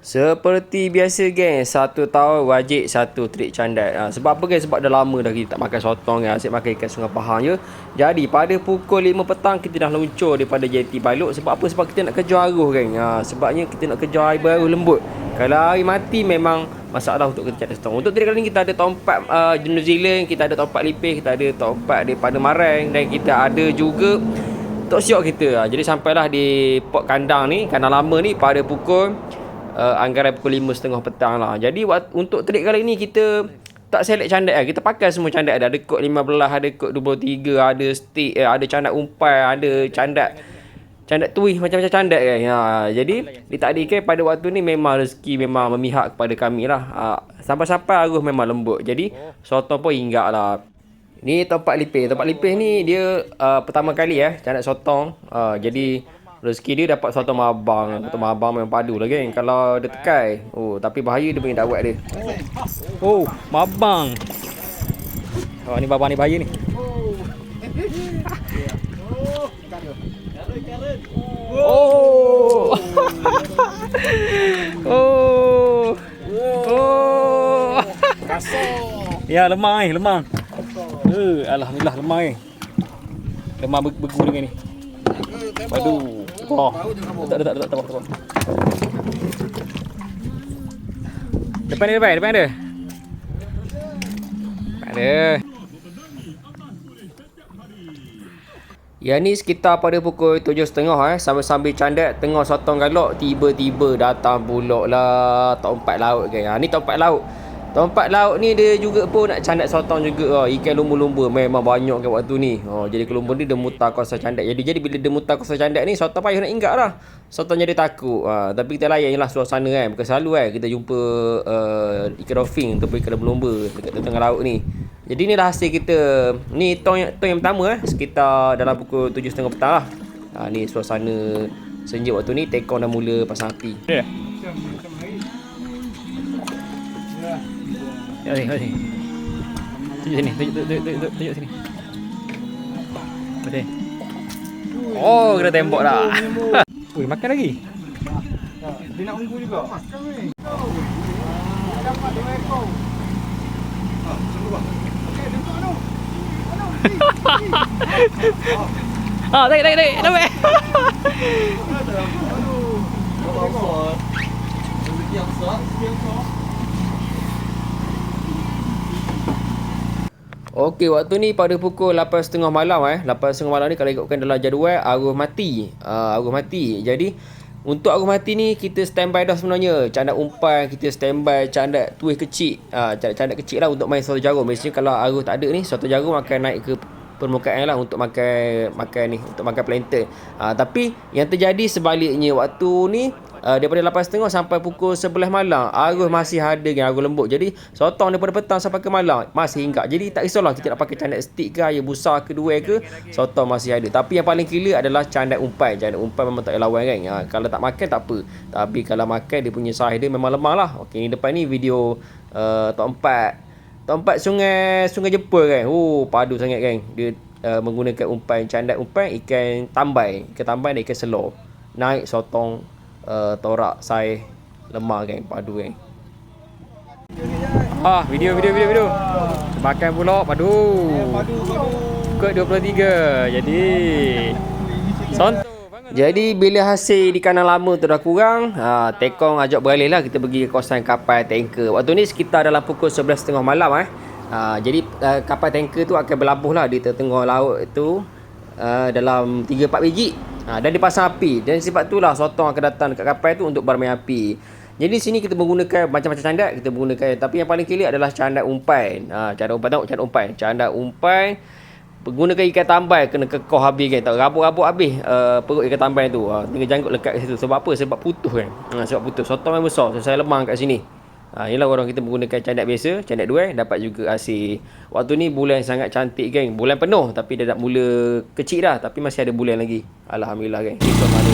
Seperti biasa geng, 1 tahun wajib satu trik candat. Sebab apa geng? Sebab dah lama dah kita tak makan sotong geng. Asyik makan ikan Sungai Pahang je. Jadi pada pukul 5 petang kita dah luncur daripada JT Balok. Sebab apa? Sebab kita nak kejar arus geng. Sebabnya kita nak kejar air baru lembut. Kalau air mati memang masalah untuk kita candat sotong. Untuk trik kali ni kita ada tompat New Zealand, kita ada tompat lipis, kita ada tompat daripada Marang, dan kita ada juga tok siok kita. Jadi sampailah di port kandang ni, kandang lama ni pada pukul anggaran pukul 5.30 petang lah. Jadi untuk trik kali ni kita tak select candat lah. Kita pakai semua candat. Ada kod 15, ada kod 23, ada stick, ada candat umpai, ada candat twist, macam-macam candat kan. Jadi ditakdirkan pada waktu ni memang rezeki memang memihak kepada kami lah. Sampai-sampai arus memang lembut. Jadi sotong pun hinggap lah. Ni tempat lipis. Tempat lipis ni dia pertama kali candat sotong. Jadi rezeki dia dapat sotong mabang. Sotong mabang memang padu lah geng. Kalau dia tekai. Tapi bahaya dia punya dakwat dia. Mabang. Ni babang ni bahaya ni. Kasar. Ya, lemah lemah. Alhamdulillah lemah Lemah bergu dengan ni. Waduh. Tak. Depan dia. Ada. Ya ni sekitar pada pukul 7.30 sambil candat tengah sotong galok, tiba-tiba datang pulak lah tompat laut geng. Ni tompat laut. Tompat laut ni dia juga pun nak candat sotong juga. Ikan lumba-lumba memang banyak kat waktu ni. Jadi lumba ni dia mutar kuasa candat. Jadi bila dia mutar kuasa candat ni, sotong payah nak ingat lah. Sotong jadi takut. Tapi kita layan je lah suasana kan. Bukan selalu kita jumpa ikan dolphin ataupun ikan lumba dekat tengah laut ni. Jadi ni dah hasil kita. Ni tong yang pertama sekitar dalam pukul 7.30 petang lah. Ni suasana senja waktu ni. Tekong dah mula pasang api. Sini. Tunjuk sini. Betul. Kena tembok dah. Makan lagi. Dia nak unggu juga. Makan weh. Dapat 2 ekor. Okey, tengok tu. Tarik. Nampak. Rezeki yang besar. Okey, waktu ni pada pukul 8.30 malam 8.30 malam ni kalau ikutkan dalam jadual arus mati. Jadi untuk arus mati ni kita standby dah sebenarnya. Candat umpan kita standby, candat twist kecil. Candat kecil lah untuk main soto jarum. Biasanya kalau arus tak ada ni, soto jarum akan naik ke permukaan lah untuk makan ni, untuk makan plankton. Tapi yang terjadi sebaliknya waktu ni daripada 8.30 sampai pukul 11 malam arus masih ada arus lembut. Jadi sotong daripada petang sampai ke malam masih hinggap. Jadi tak risaulah kita nak pakai candat stick ke, air besar ke, dua ke, sotong masih ada. Tapi yang paling killer adalah candat umpan. Candat umpan memang tak ada lawan kan. Kalau tak makan tak apa. Tapi kalau makan dia punya saiz dia memang lemah lah. Okey, ni depan ni video tompat sungai Jepun kan. Padu sangat kan. Dia menggunakan umpan, candat umpan ikan tambai dan ikan selor. Naik sotong torak saiz lemah geng, padu geng. Video. Makan pula padu. Kod 23. Jadi bila hasil di kandang lama tu dah kurang, Tekong ajak beralih lah kita pergi ke kawasan kapal tanker. Waktu ni sekitar dalam pukul 11.30 malam Jadi kapal tanker tu akan berlabuh lah di tengah laut tu dalam 3-4 biji. Dan dipasang api. Dan sebab itulah sotong akan datang dekat kapal tu untuk bermain api. Jadi sini kita menggunakan macam-macam candat kita menggunakan. Tapi yang paling kilik adalah candat umpan. Candat umpan menggunakan ikan tambai, kena kekoh habis kan. Tak rabuk-rabuk habis perut ikan tambai tu. Tinggal janggut lekat kat situ. Sebab apa? Sebab putus kan. Sebab putus. Sotong yang besar. Saya lemah kat sini. Inilah orang kita menggunakan candat biasa, candat dua dapat juga hasil. Waktu ni bulan sangat cantik geng. Bulan penuh tapi dah nak mula kecil dah, tapi masih ada bulan lagi. Alhamdulillah geng. Kita ada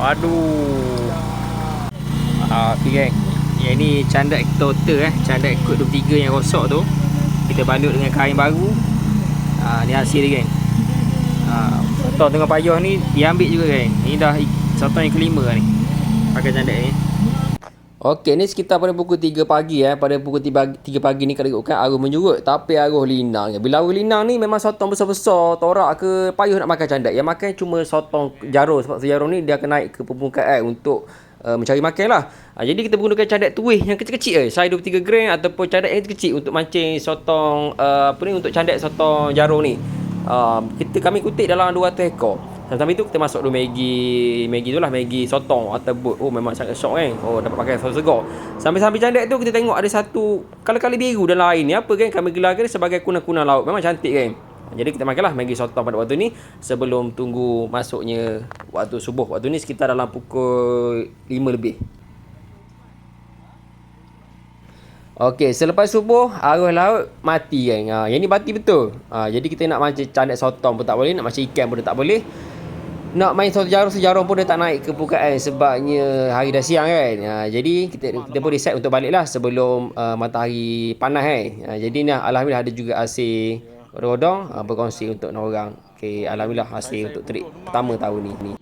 Aduh. Okey geng. Yang ni candak total candak ikut 23 yang rosak tu. Kita balut dengan kain baru. Ni hasil dia geng. Sotong tengah payah ni diambil juga geng. Ni dah sotong yang kelima ni. Pakai candak ni. Okey, ni sekitar pada pukul 3 pagi Pada pukul 3 pagi ni kalau ikutkan arus menjurut, tapi arus linang. Bila arus linang ni memang sotong besar-besar, torak ke, payah nak makan candak. Yang makan cuma sotong jarum, sebab jarum ni dia akan naik ke permukaan untuk mencari makan lah. Jadi kita menggunakan candak tuih yang kecil-kecil saiz 23 gram ataupun candak yang kecil untuk mancing sotong untuk candak sotong jarum ni. Kami kutip dalam 200 ekor. Sampai tu kita masuk dulu Maggi tu lah, Maggi sotong atau but. Oh memang sangat syok kan. Oh dapat pakai saus segar. Sampai candak tu kita tengok ada satu kala-kala biru dalam air ni. Apa kan kami gelarkan sebagai kuna-kuna laut. Memang cantik kan. Jadi kita makanlah Maggi sotong pada waktu ni sebelum tunggu masuknya waktu subuh. Waktu ni sekitar dalam pukul 5 lebih. Okey, selepas subuh arus laut mati kan. Yang ni mati betul. Jadi kita nak mancing candak sotong pun tak boleh, nak mancing ikan pun tak boleh. Nak main sejarum pun dia tak naik ke permukaan sebabnya hari dah siang kan. Jadi kita pun decide untuk balik lah sebelum matahari panas kan. Jadi ni alhamdulillah ada juga hasil rodong berkongsi untuk orang. Okey, alhamdulillah hasil untuk trip pertama tahun ni.